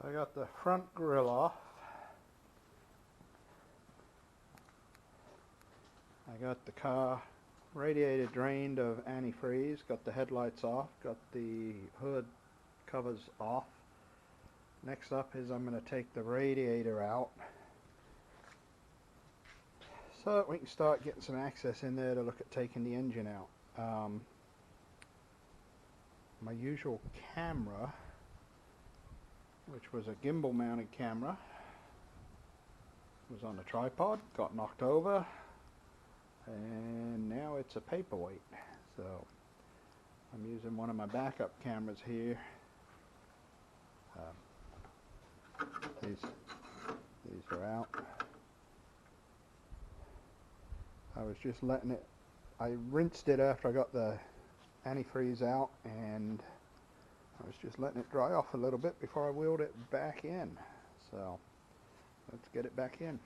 So I got the front grille off. I got the car radiator drained of antifreeze, got the headlights off, got the hood covers off. Next up is I'm going to take the radiator out so that we can start getting some access in there to look at taking the engine out. My usual camera, which was a gimbal mounted camera, was on a tripod, got knocked over, and now it's a paperweight. So I'm using one of my backup cameras here. These are out. I was just letting it, I rinsed it after I got the antifreeze out, and I was just letting it dry off a little bit before I wheeled it back in. So let's get it back in.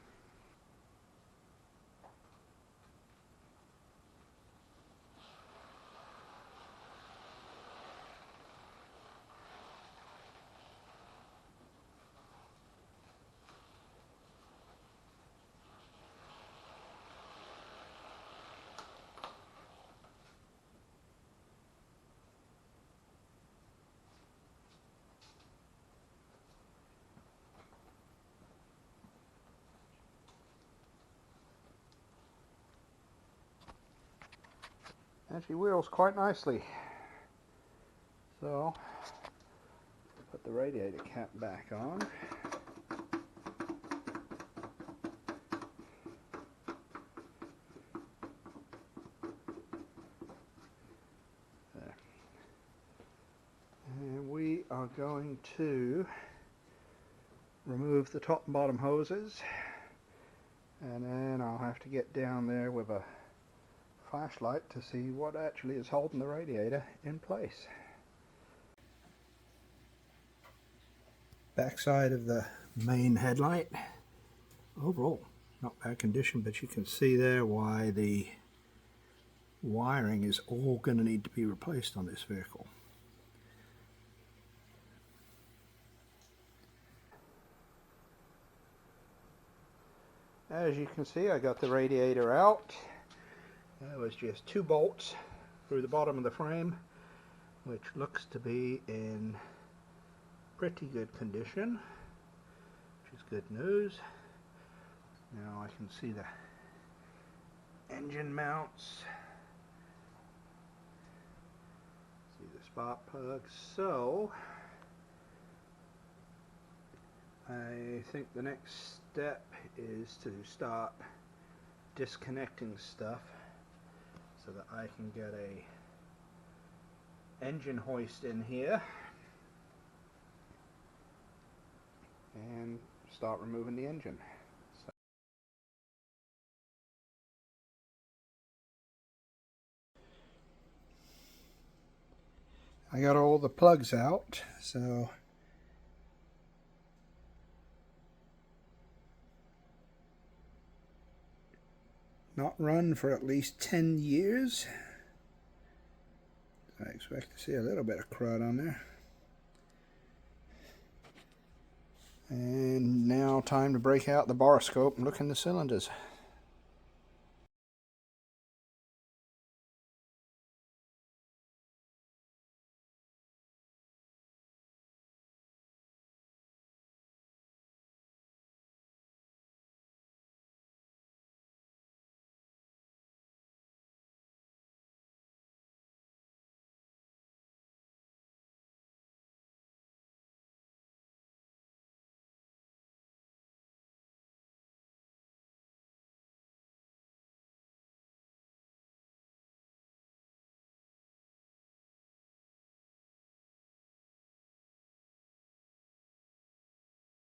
And she wheels quite nicely. So put the radiator cap back on. There. And we are going to remove the top and bottom hoses, and then I'll have to get down there with a flashlight to see what actually is holding the radiator in place. Backside of the main headlight, overall not bad condition, but you can see there why the wiring is all going to need to be replaced on this vehicle. As you can see, I got the radiator out. That was just 2 bolts through the bottom of the frame, which looks to be in pretty good condition, which is good news. Now I can see the engine mounts, see the spark plugs. So I think the next step is to start disconnecting stuff so that I can get a engine hoist in here and start removing the engine. I got all the plugs out, so not run for at least 10 years. I expect to see a little bit of crud on there. And now time to break out the borescope and look in the cylinders.